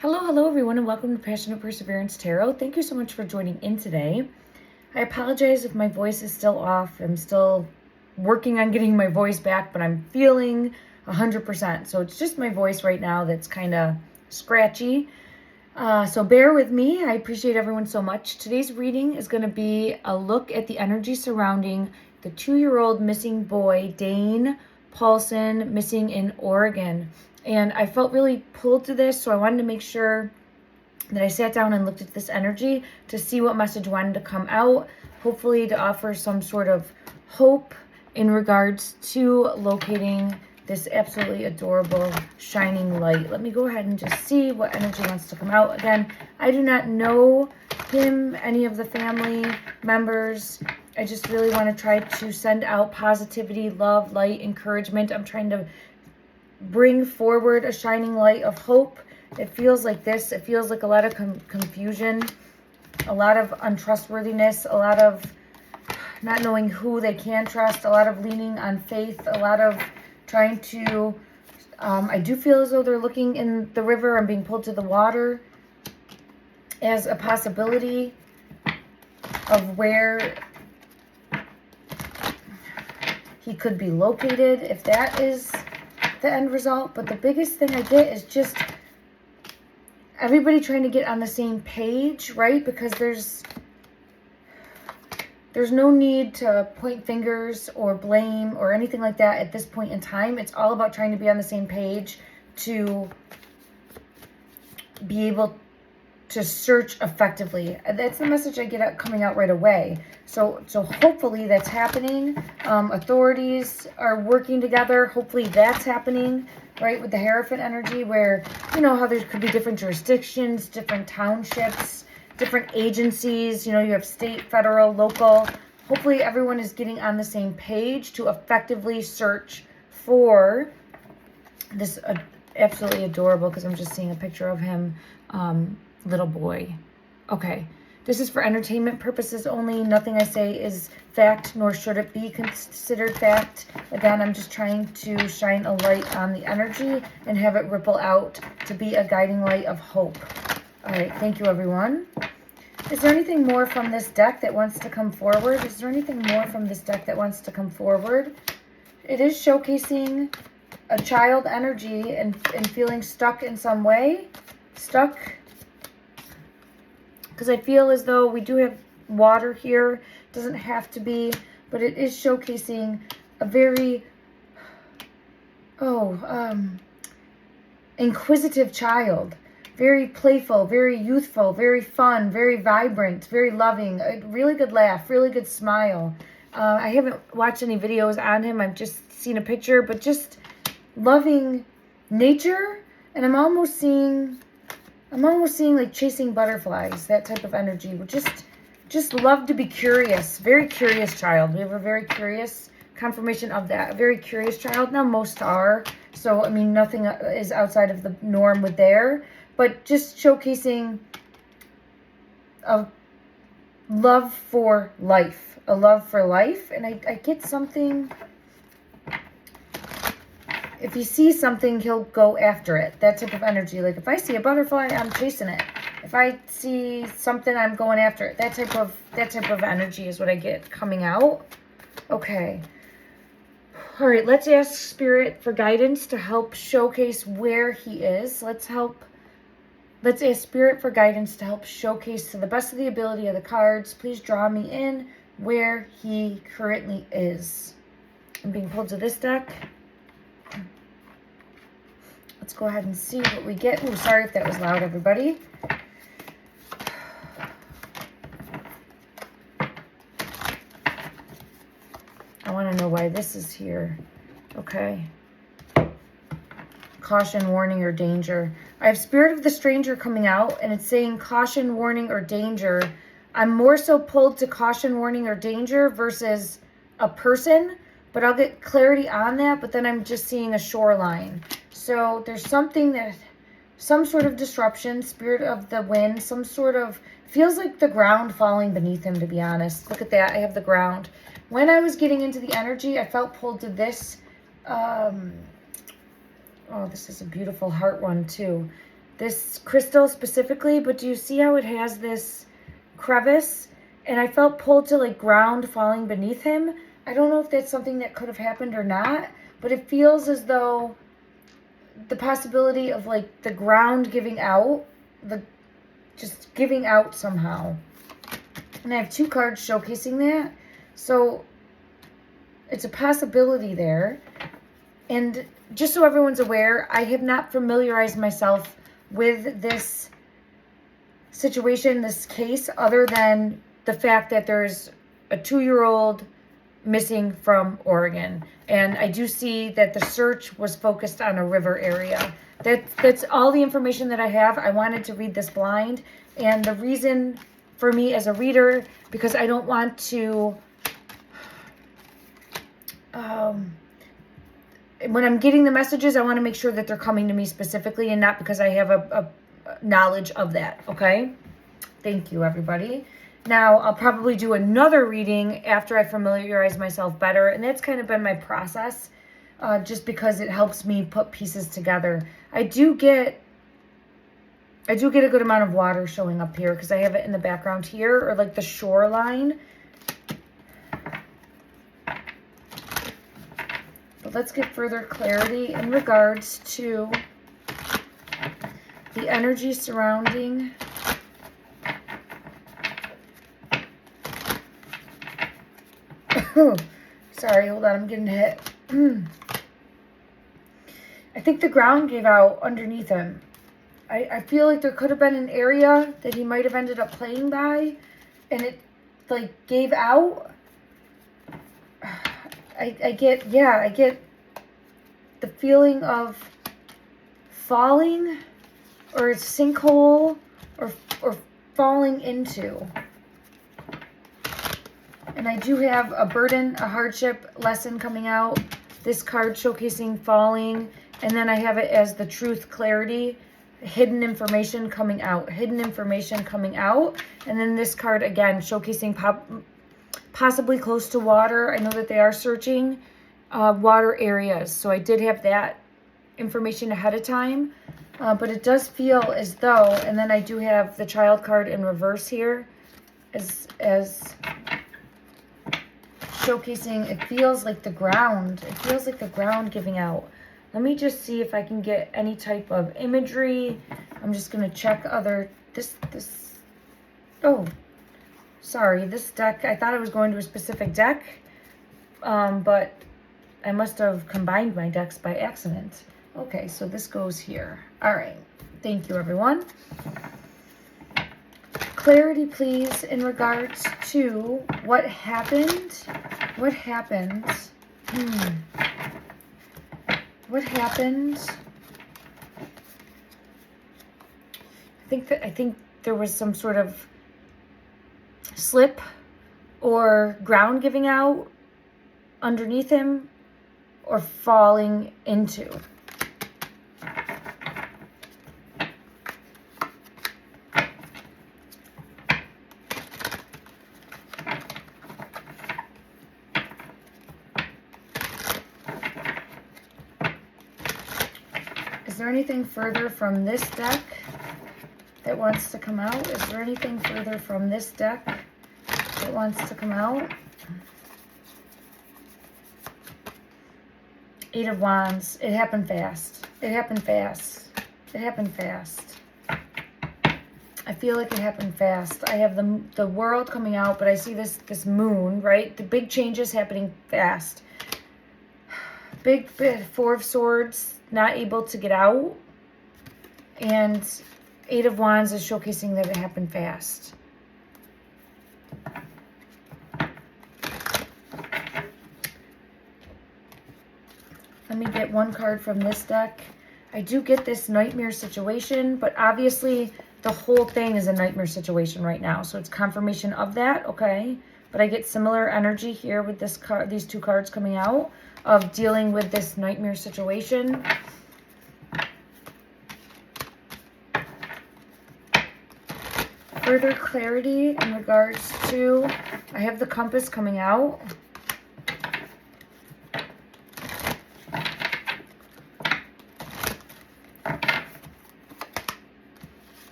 Hello everyone, and welcome to Passionate Perseverance Tarot. Thank you so much for joining in today. I apologize if my voice is still off. I'm still working on getting my voice back, but I'm feeling 100%. So it's just my voice right now that's kind of scratchy. So bear with me. I appreciate everyone so much. Today's reading is going to be a look at the energy surrounding the 2-year-old missing boy, DANE Paulsen, missing in Oregon. And I felt really pulled to this, so I wanted to make sure that I sat down and looked at this energy to see what message wanted to come out, hopefully to offer some sort of hope in regards to locating this absolutely adorable shining light. Let me go ahead and just see what energy wants to come out. Again, I do not know him, any of the family members. I just really want to try to send out positivity, love, light, encouragement. I'm trying to bring forward a shining light of hope. It feels like this. It feels like a lot of confusion, a lot of untrustworthiness, a lot of not knowing who they can trust, a lot of leaning on faith, a lot of trying to, I do feel as though they're looking in the river and being pulled to the water as a possibility of where he could be located, if that is the end result. But the biggest thing I get is just everybody trying to get on the same page, right? Because there's no need to point fingers or blame or anything like that at this point in time. It's all about trying to be on the same page to be able to search effectively. That's the message I get coming out right away. So hopefully that's happening. Authorities are working together. Hopefully that's happening, right, with the Hierophant energy, where, you know, how there could be different jurisdictions, different townships, different agencies. You know, you have state, federal, local. Hopefully everyone is getting on the same page to effectively search for this absolutely adorable, because I'm just seeing a picture of him, little boy. Okay, this is for entertainment purposes only. Nothing I say is fact, nor should it be considered fact. Again, I'm just trying to shine a light on the energy and have it ripple out to be a guiding light of hope. All right, thank you, everyone. Is there anything more from this deck that wants to come forward? Is there anything more from this deck that wants to come forward? It is showcasing a child energy and feeling stuck in some way. Stuck. Because I feel as though we do have water here. Doesn't have to be, but it is showcasing a very, inquisitive child. Very playful, very youthful, very fun, very vibrant, very loving. A really good laugh, really good smile. I haven't watched any videos on him. I've just seen a picture, but just loving nature. And I'm almost seeing like chasing butterflies, that type of energy. We just love to be curious. Very curious child. We have a very curious confirmation of that. A very curious child. Now, most are. So, I mean, nothing is outside of the norm with there. But just showcasing a love for life. A love for life. And I get something. If he sees something, he'll go after it. That type of energy. Like, if I see a butterfly, I'm chasing it. If I see something, I'm going after it. That type of energy is what I get coming out. Okay. All right, let's ask Spirit for guidance to help showcase where he is. Let's ask Spirit for guidance to help showcase to the best of the ability of the cards. Please draw me in where he currently is. I'm being pulled to this deck. Let's go ahead and see what we get. Ooh, sorry if that was loud, everybody. I want to know why this is here. Okay. Caution, warning, or danger. I have Spirit of the Stranger coming out, and it's saying caution, warning, or danger. I'm more so pulled to caution, warning, or danger versus a person, but I'll get clarity on that. But then I'm just seeing a shoreline. So there's something some sort of disruption, Spirit of the Wind, some sort of, feels like the ground falling beneath him, to be honest. Look at that. I have the ground. When I was getting into the energy, I felt pulled to this. Oh, this is a beautiful heart one, too. this crystal specifically, but do you see how it has this crevice? And I felt pulled to like ground falling beneath him. I don't know if that's something that could have happened or not, but it feels as though the possibility of like the ground giving out, just giving out somehow. And I have 2 cards showcasing that. So it's a possibility there. And just so everyone's aware, I have not familiarized myself with this situation, this case, other than the fact that there's a 2-year-old missing from Oregon. And I do see that the search was focused on a river area. That's all the information that I have. I wanted to read this blind. And the reason for me as a reader, because I don't want to, when I'm getting the messages, I want to make sure that they're coming to me specifically and not because I have a knowledge of that, okay? Thank you, everybody. Now, I'll probably do another reading after I familiarize myself better, and that's kind of been my process, just because it helps me put pieces together. I do get a good amount of water showing up here because I have it in the background here, or like the shoreline. But let's get further clarity in regards to the energy surrounding sorry, hold on, I'm getting hit. I think the ground gave out underneath him. I feel like there could have been an area that he might have ended up playing by, and it like gave out. I get the feeling of falling, or a sinkhole, or falling into. And I do have a burden, a hardship lesson coming out. This card showcasing falling. And then I have it as the truth, clarity, hidden information coming out. Hidden information coming out. And then this card again showcasing possibly close to water. I know that they are searching water areas. So I did have that information ahead of time. But it does feel as though, and then I do have the child card in reverse here as showcasing, it feels like the ground. It feels like the ground giving out. Let me just see if I can get any type of imagery. I'm just going to check other, oh, sorry, this deck, I thought I was going to a specific deck, but I must have combined my decks by accident. Okay, so this goes here. All right, thank you, everyone. Clarity, please, in regards to what happened. What happened? What happened? I think there was some sort of slip or ground giving out underneath him or falling into. Is there anything further from this deck that wants to come out? Is there anything further from this deck that wants to come out? 8 of Wands. It happened fast. It happened fast. It happened fast. I feel like it happened fast. I have the world coming out, but I see this moon, right? The big changes happening fast. Big 4 of Swords, not able to get out. And 8 of Wands is showcasing that it happened fast. Let me get one card from this deck. I do get this nightmare situation, but obviously the whole thing is a nightmare situation right now. So it's confirmation of that, okay? But I get similar energy here with this card, these 2 cards coming out of dealing with this nightmare situation. Further clarity in regards to, I have the compass coming out.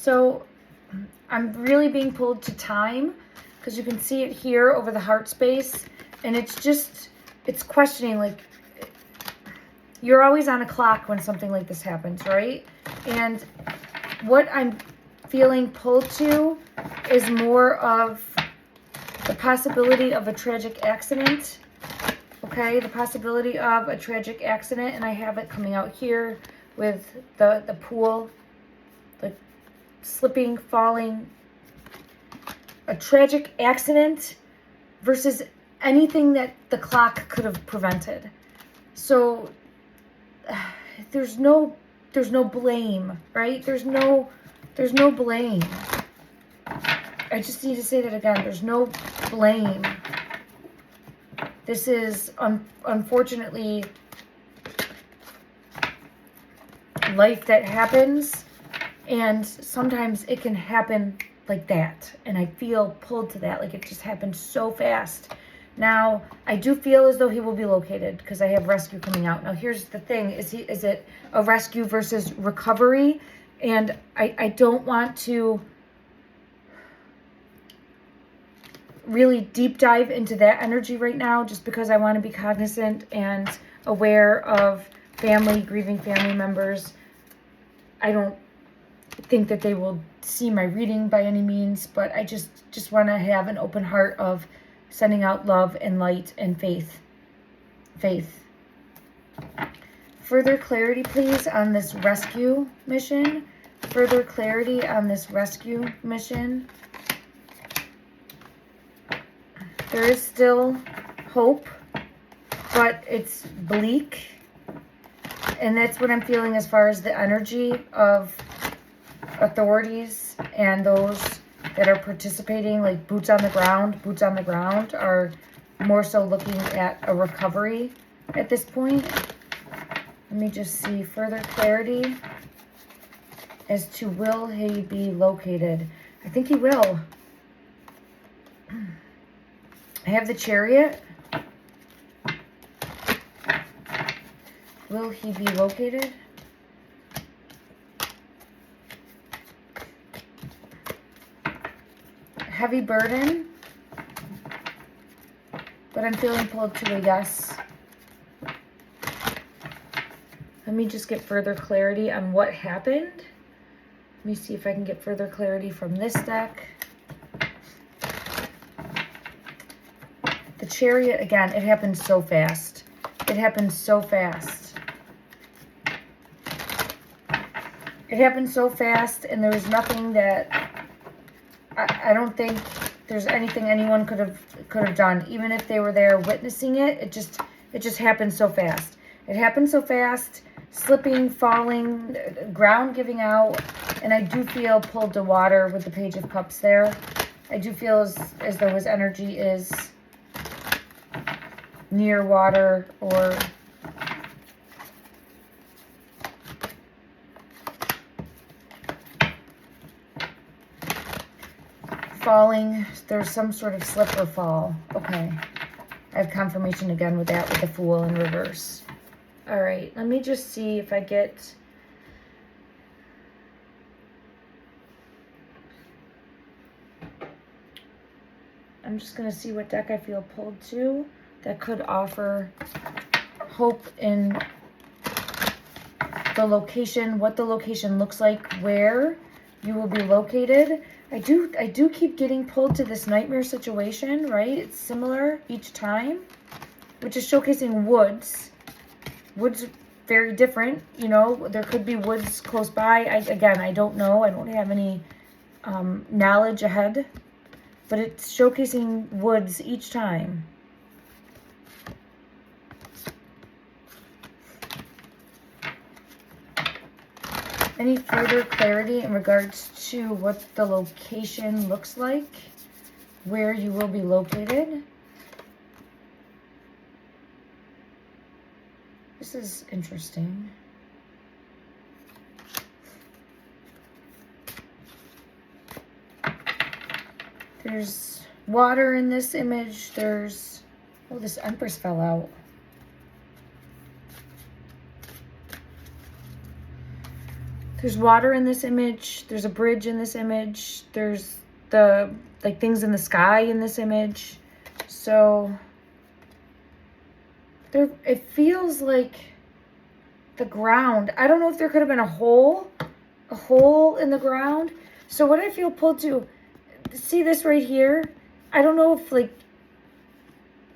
So I'm really being pulled to time because you can see it here over the heart space, and it's questioning, like, you're always on a clock when something like this happens, right? And what I'm feeling pulled to is more of the possibility of a tragic accident. Okay, the possibility of a tragic accident, and I have it coming out here with the pool, like slipping, falling. A tragic accident versus anything that the clock could have prevented. So there's no blame, right? There's no blame. I just need to say that again. There's no blame. This is unfortunately life that happens, and sometimes it can happen like that, and I feel pulled to that, like it just happened so fast. Now, I do feel as though he will be located because I have rescue coming out. Now, here's the thing. Is it a rescue versus recovery? And I don't want to really deep dive into that energy right now, just because I want to be cognizant and aware of grieving family members. I don't think that they will see my reading by any means, but I just want to have an open heart of sending out love and light and faith. Further clarity, please, on this rescue mission. Further clarity on this rescue mission. There is still hope, but it's bleak. And that's what I'm feeling as far as the energy of authorities and those that are participating, like boots on the ground, are more so looking at a recovery at this point. Let me just see further clarity as to will he be located. I think he will. I have the Chariot. Will he be located? Heavy burden, but I'm feeling pulled to a yes. Let me just get further clarity on what happened. Let me see if I can get further clarity from this deck. The Chariot, again, it happened so fast. It happened so fast. It happened so fast, and there was nothing that I don't think there's anything anyone could have done, even if they were there witnessing it. It just happened so fast. It happened so fast, slipping, falling, ground giving out, and I do feel pulled to water with the Page of Cups there. I do feel as though his energy is near water or falling. There's some sort of slip or fall. Okay. I have confirmation again with that, with the Fool in reverse. All right. Let me just see if I get... I'm just going to see what deck I feel pulled to that could offer hope in the location, what the location looks like, where you will be located. I do keep getting pulled to this nightmare situation, right? It's similar each time, which is showcasing woods. Woods very different, you know. There could be woods close by. Again, I don't know. I don't have any knowledge ahead, but it's showcasing woods each time. Any further clarity in regards to what the location looks like, where you will be located? This is interesting. There's water in this image. There's, oh, this Empress fell out. There's water in this image. There's a bridge in this image. There's the, like, things in the sky in this image. So there, it feels like the ground. I don't know if there could have been a hole in the ground. So what I feel pulled to, see this right here? I don't know if, like,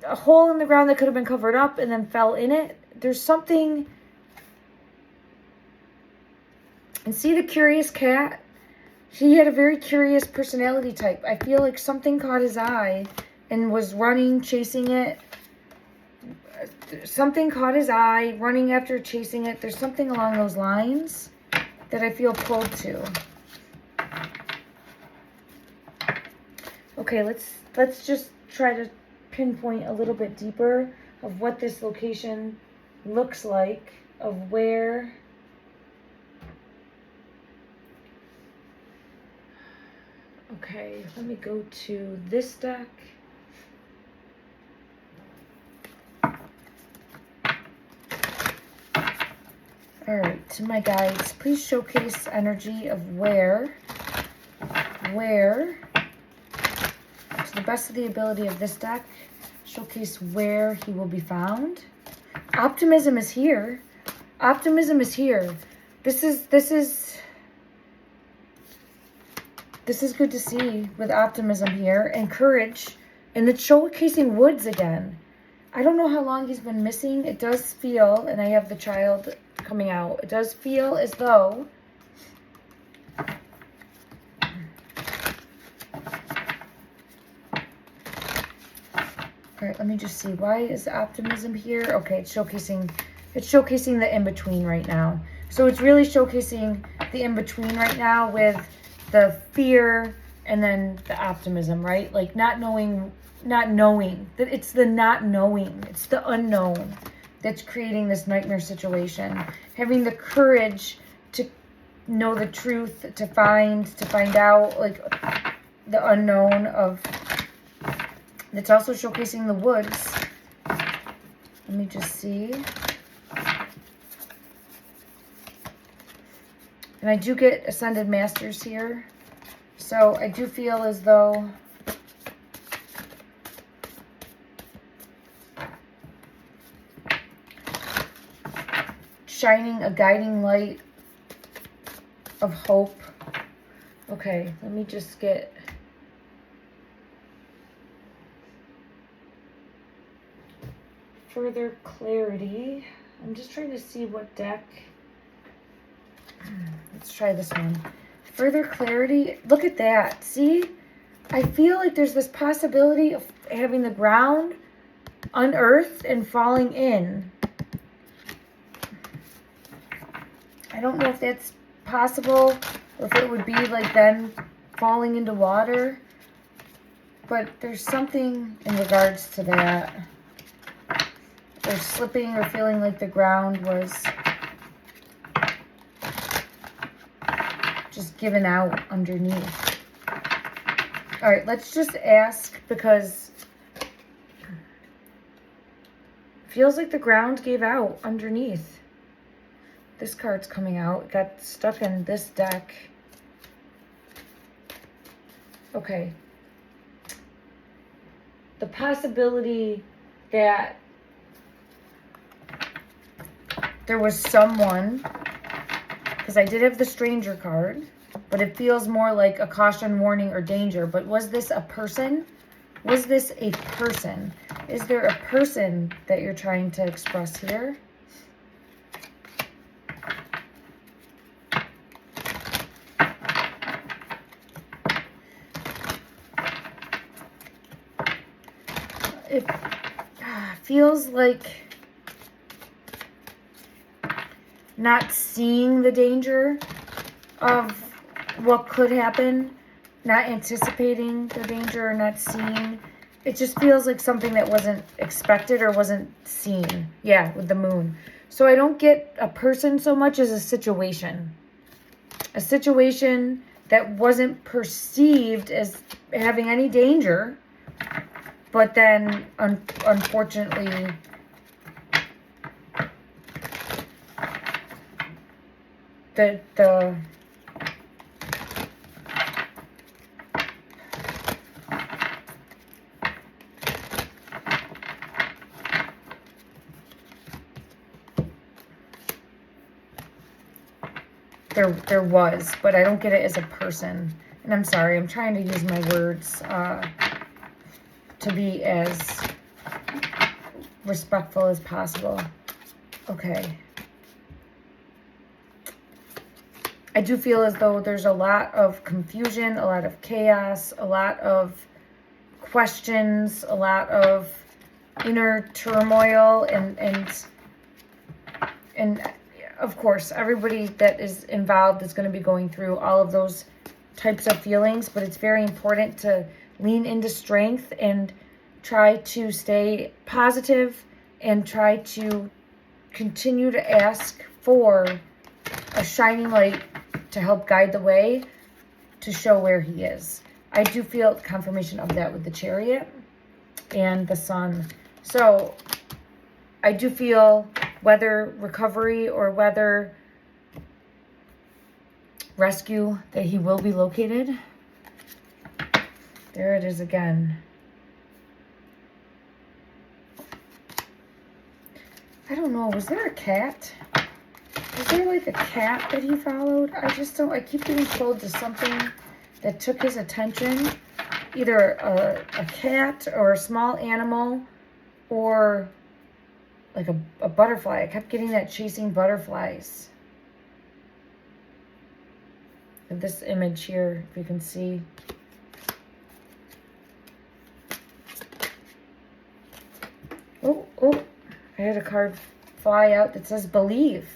a hole in the ground that could have been covered up and then fell in it. There's something. And see the curious cat? He had a very curious personality type. I feel like something caught his eye and was running, chasing it. Something caught his eye, running after, chasing it. There's something along those lines that I feel pulled to. Okay, let's just try to pinpoint a little bit deeper of what this location looks like, of where. Okay, let me go to this deck. All right, to my guides, please showcase energy of where, to the best of the ability of this deck, showcase where he will be found. Optimism is here. Optimism is here. This is good to see with optimism here and courage. And it's showcasing woods again. I don't know how long he's been missing. It does feel, and I have the child coming out, it does feel as though all right, let me just see. Why is optimism here? Okay, it's showcasing the in-between right now. So it's really showcasing the in-between right now with the fear and then the optimism, right? Like not knowing. It's the not knowing. It's the unknown that's creating this nightmare situation. Having the courage to know the truth, to find out, like, the unknown of. It's also showcasing the woods. Let me just see. And I do get Ascended Masters here. So I do feel as though shining a guiding light of hope. Okay, let me just get further clarity. I'm just trying to see what deck. Let's try this one. Further clarity. Look at that. See? I feel like there's this possibility of having the ground unearthed and falling in. I don't know if that's possible or if it would be like then falling into water. But there's something in regards to that. Or slipping or feeling like the ground was just given out underneath. All right, let's just ask, because it feels like the ground gave out underneath. This card's coming out. It got stuck in this deck. Okay. The possibility that there was someone, because I did have the stranger card, but it feels more like a caution, warning, or danger. But was this a person? Was this a person? Is there a person that you're trying to express here? It feels like not seeing the danger of what could happen, not anticipating the danger, or not seeing. It just feels like something that wasn't expected or wasn't seen. Yeah, with the moon. So I don't get a person so much as a situation. A situation that wasn't perceived as having any danger, but then unfortunately there was, but I don't get it as a person. And I'm sorry, I'm trying to use my words to be as respectful as possible. Okay. I do feel as though there's a lot of confusion, a lot of chaos, a lot of questions, a lot of inner turmoil, and of course, everybody that is involved is going to be going through all of those types of feelings, but it's very important to lean into strength and try to stay positive and try to continue to ask for a shining light to help guide the way, to show where he is. I do feel confirmation of that with the Chariot and the Sun. So I do feel whether recovery or whether rescue, that he will be located. There it is again. I don't know, was there a cat? Was there like a cat that he followed? I just don't, I keep getting told to something that took his attention. Either a cat or a small animal or like a butterfly. I kept getting that chasing butterflies. And this image here, if you can see. Oh, I had a card fly out that says believe.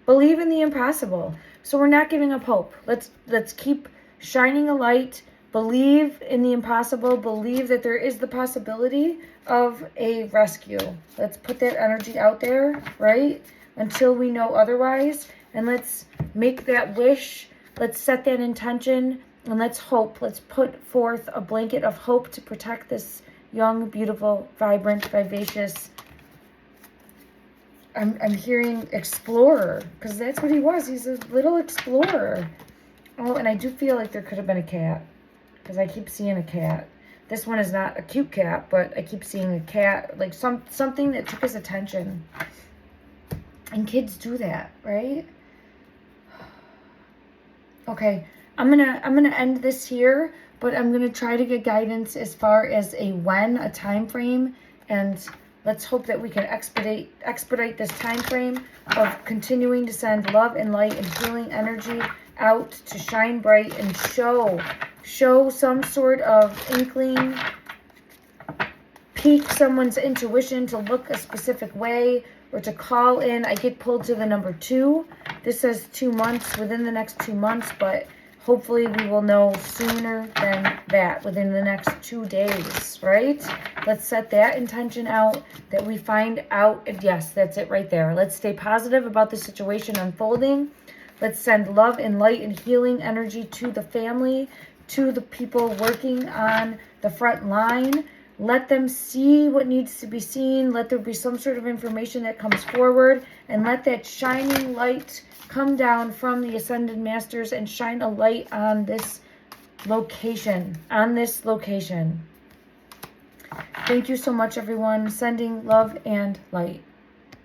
Believe in the impossible. So we're not giving up hope. Let's keep shining a light. Believe in the impossible. Believe that there is the possibility of a rescue. Let's put that energy out there, right? Until we know otherwise. And let's make that wish. Let's set that intention. And let's hope. Let's put forth a blanket of hope to protect this young, beautiful, vibrant, vivacious. I'm hearing explorer, because that's what he was. He's a little explorer. Oh, and I do feel like there could have been a cat, because I keep seeing a cat. This one is not a cute cat, but I keep seeing a cat, like something that took his attention. And kids do that, right? Okay, I'm gonna end this here, but I'm gonna try to get guidance as far as a time frame, and let's hope that we can expedite this time frame of continuing to send love and light and healing energy out to shine bright and show some sort of inkling, pique someone's intuition to look a specific way or to call in. I get pulled to the number 2. This says 2 months, within the next 2 months, but hopefully we will know sooner than that, within the next 2 days, right? Let's set that intention out, that we find out. Yes, that's it right there. Let's stay positive about the situation unfolding. Let's send love and light and healing energy to the family, to the people working on the front line. Let them see what needs to be seen. Let there be some sort of information that comes forward, and let that shining light come down from the Ascended Masters and shine a light on this location, Thank you so much, everyone. Sending love and light.